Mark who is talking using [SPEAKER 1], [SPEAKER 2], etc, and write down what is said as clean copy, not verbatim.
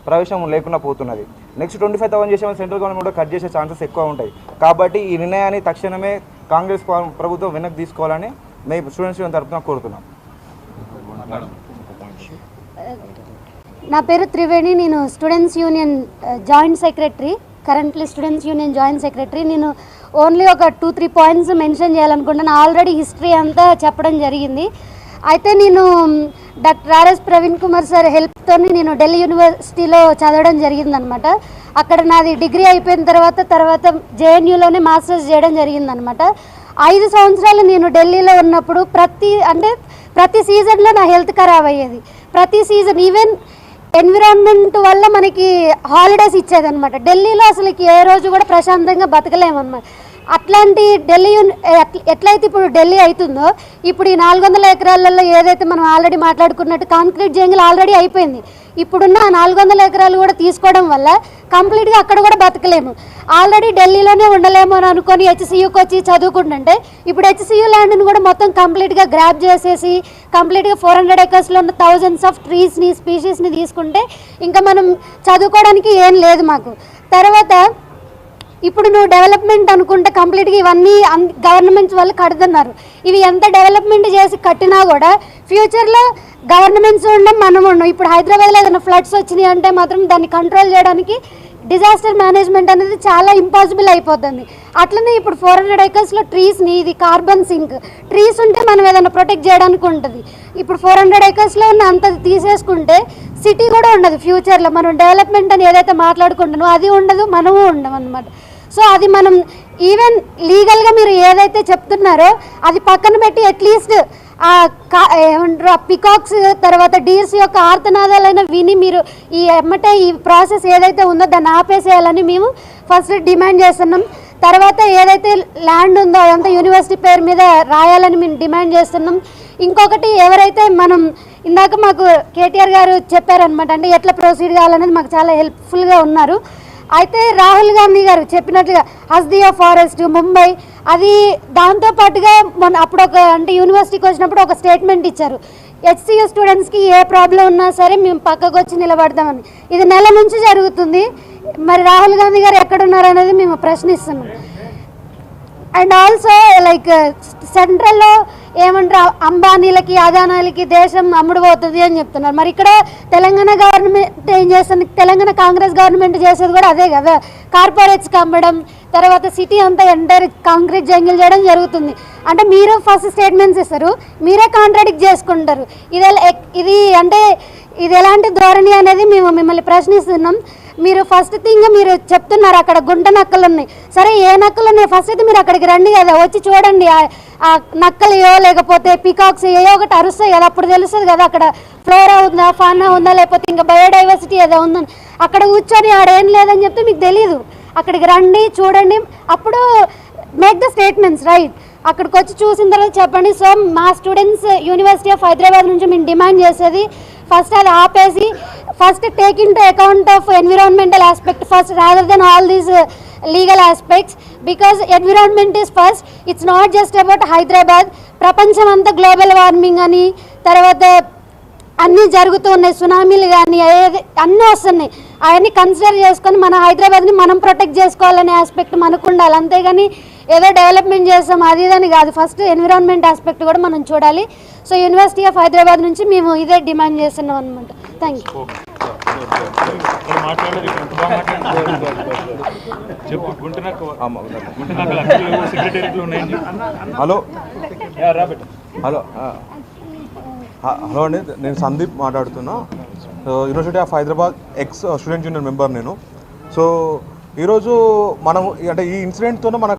[SPEAKER 1] ప్రవేశం లేకుండా పోతున్నది. నెక్స్ట్ 25,000 చేసే సెంట్రల్ గవర్నమెంట్ కూడా కట్ చేసే ఛాన్సెస్ ఎక్కువ ఉంటాయి. కాబట్టి ఈ నిర్ణయాన్ని తక్షణమే కాంగ్రెస్ ప్రభుత్వం వెనక్కి తీసుకోవాలని మేము స్టూడెంట్స్ యూనియన్ తరఫున కోరుతున్నాం.
[SPEAKER 2] నా పేరు త్రివేణి, నేను students union joint secretary, currently students union joint secretary. నేను ఓన్లీ ఒక 2-3 పాయింట్స్ మెన్షన్ చేయాలనుకుంటున్నాను. ఆల్రెడీ హిస్టరీ అంతా చెప్పడం జరిగింది. అయితే నేను doctor RS Praveen Kumar sir హెల్ప్తో నేను ఢిల్లీ యూనివర్సిటీలో చదవడం జరిగిందనమాట. అక్కడ నాది డిగ్రీ అయిపోయిన తర్వాత జేఎన్యూలోనే మాస్టర్స్ చేయడం జరిగిందనమాట. 5 సంవత్సరాలు నేను ఢిల్లీలో ఉన్నప్పుడు ప్రతి సీజన్లో నా హెల్త్ ఖరాబ్ అయ్యేది. ప్రతి సీజన్ ఈవెన్ ఎన్విరాన్మెంట్ వల్ల మనకి హాలిడేస్ ఇచ్చేదనమాట. ఢిల్లీలో అసలుకి ఏ రోజు కూడా ప్రశాంతంగా బతకలేమన్నమాట. అట్లాంటి ఢిల్లీ ఎట్లయితే ఇప్పుడు ఢిల్లీ అవుతుందో, ఇప్పుడు ఈ 400 ఎకరాలలో ఏదైతే మనం ఆల్రెడీ మాట్లాడుకున్నట్టు కాంక్రీట్ జంగిల్ ఆల్రెడీ అయిపోయింది. ఇప్పుడున్న 400 ఎకరాలు కూడా తీసుకోవడం వల్ల కంప్లీట్గా అక్కడ కూడా బతకలేము. ఆల్రెడీ ఢిల్లీలోనే ఉండలేము అని అనుకొని హెచ్సియూకి వచ్చి చదువుకుంటుంటే ఇప్పుడు హెచ్సియూ ల్యాండ్ని కూడా మొత్తం కంప్లీట్గా గ్రాప్ చేసేసి కంప్లీట్గా 400 ఎకర్స్లో ఉన్న థౌజండ్స్ ఆఫ్ ట్రీస్ని స్పీషీస్ని తీసుకుంటే ఇంకా మనం చదువుకోవడానికి ఏం లేదు మాకు. తర్వాత ఇప్పుడు నువ్వు డెవలప్మెంట్ అనుకుంటే కంప్లీట్గా ఇవన్నీ గవర్నమెంట్స్ వాళ్ళు కడుతున్నారు. ఇవి ఎంత డెవలప్మెంట్ చేసి కట్టినా కూడా ఫ్యూచర్లో గవర్నమెంట్స్ ఉండడం మనం ఉన్నాం. ఇప్పుడు హైదరాబాద్లో ఏదైనా ఫ్లడ్స్ వచ్చినాయి అంటే మాత్రం దాన్ని కంట్రోల్ చేయడానికి డిజాస్టర్ మేనేజ్మెంట్ అనేది చాలా ఇంపాసిబుల్ అయిపోతుంది. అట్లనే ఇప్పుడు 400 ఎకర్స్లో ట్రీస్ని, ఇది కార్బన్ సింక్, ట్రీస్ ఉంటే మనం ఏదైనా ప్రొటెక్ట్ చేయడానికి ఉంటుంది. ఇప్పుడు 400 ఎకర్స్లో ఉన్న అంత తీసేసుకుంటే సిటీ కూడా ఉండదు. ఫ్యూచర్లో మనం డెవలప్మెంట్ అని ఏదైతే మాట్లాడుకుంటున్నామో అది ఉండదు, మనము ఉండము అన్నమాట. సో అది మనం ఈవెన్ లీగల్గా మీరు ఏదైతే చెప్తున్నారో అది పక్కన పెట్టి అట్లీస్ట్ ఏమంటారు పికాక్స్ తర్వాత డీర్స్ యొక్క ఆర్తనాదాలైనా విని మీరు ఈ ప్రాసెస్ ఏదైతే ఉందో దాన్ని ఆపేసేయాలని మేము ఫస్ట్ డిమాండ్ చేస్తున్నాం. తర్వాత ఏదైతే ల్యాండ్ ఉందో అదంతా యూనివర్సిటీ పేరు మీద రాయాలని మేము డిమాండ్ చేస్తున్నాం. ఇంకొకటి ఎవరైతే మనం ఇందాక మాకు కేటీఆర్ గారు చెప్పారనమాట, అంటే ఎట్లా ప్రొసీడ్ కావాలనేది మాకు చాలా హెల్ప్ఫుల్గా ఉన్నారు. అయితే రాహుల్ గాంధీ గారు చెప్పినట్లుగా హస్దియా ఫారెస్ట్ ముంబై అది దాంతోపాటుగా అప్పుడు అంటే యూనివర్సిటీకి వచ్చినప్పుడు ఒక స్టేట్మెంట్ ఇచ్చారు, హెచ్సియూ స్టూడెంట్స్కి ఏ ప్రాబ్లం ఉన్నా సరే మేము పక్కకు వచ్చి నిలబడతామని. ఇది నెల నుంచి జరుగుతుంది. మరి రాహుల్ గాంధీ గారు ఎక్కడున్నారు అనేది మేము ప్రశ్నిస్తున్నాం. అండ్ ఆల్సో లైక్ సెంట్రల్లో ఏమంటారు అంబానీలకి అదానాలకి దేశం అమ్ముడు పోతుంది అని చెప్తున్నారు. మరి ఇక్కడ తెలంగాణ గవర్నమెంట్ ఏం చేస్తుంది, తెలంగాణ కాంగ్రెస్ గవర్నమెంట్ చేసేది కూడా అదే కదా, కార్పొరేట్స్కి అమ్మడం, తర్వాత సిటీ అంతా ఎంటైర్ కాంక్రీట్ జంగిల్ చేయడం జరుగుతుంది. అంటే మీరు ఫస్ట్ స్టేట్మెంట్స్ ఇస్తారు, మీరే కాంట్రాడిక్ట్ చేసుకుంటారు. ఇది ఎలాంటి ధోరణి అనేది మేము మిమ్మల్ని ప్రశ్నిస్తున్నాం. మీరు ఫస్ట్ థింగ్ మీరు చెప్తున్నారు అక్కడ గుంట నక్కలు ఉన్నాయి, సరే ఏ నక్కలు ఉన్నాయి ఫస్ట్ అయితే మీరు అక్కడికి రండి కదా, వచ్చి చూడండి ఆ నక్కలు ఏవో లేకపోతే పికాక్స్ ఏవో ఒకటి అరుస్తాయి కదా, అప్పుడు తెలుస్తుంది కదా అక్కడ ఫ్లోరా ఉందా ఫానా ఉందా లేకపోతే ఇంకా బయోడైవర్సిటీ ఏదో ఉందని. అక్కడ కూర్చొని ఆడేం లేదని చెప్తే మీకు తెలీదు. అక్కడికి రండి చూడండి, అప్పుడు మేక్ ద స్టేట్మెంట్స్ రైట్. అక్కడికి వచ్చి చూసిన తర్వాత చెప్పండి. సో మా స్టూడెంట్స్ యూనివర్సిటీ ఆఫ్ హైదరాబాద్ నుంచి మేము డిమాండ్ చేసేది ఫస్ట్ అది ఆపేసి first take in to account of environmental aspect first rather than all these legal aspects, because environment is first. It's not just about Hyderabad, ప్రపంచం అంతా గ్లోబల్ వార్మింగ్ అని తర్వాత అన్నీ జరుగుతూ ఉన్నాయి, సునామీలు కానీ అన్నీ వస్తున్నాయి. అవన్నీ కన్సిడర్ చేసుకొని మన హైదరాబాద్ని మనం ప్రొటెక్ట్ చేసుకోవాలనే ఆస్పెక్ట్ మనకు ఉండాలి. అంతేగాని ఏదో డెవలప్మెంట్ చేస్తాం అది ఇదని కాదు, ఫస్ట్ ఎన్విరాన్మెంట్ ఆస్పెక్ట్ కూడా మనం చూడాలి. సో యూనివర్సిటీ ఆఫ్ హైదరాబాద్ నుంచి మేము ఇదే డిమాండ్ చేస్తున్నాం అనమాట. Thank you.
[SPEAKER 3] Hello hello hello అండి, నేను సందీప్ మాట్లాడుతున్నా. University of Hyderabad X student union member నేను. సో ఈరోజు మనం అంటే ఈ ఇన్సిడెంట్తో మనకు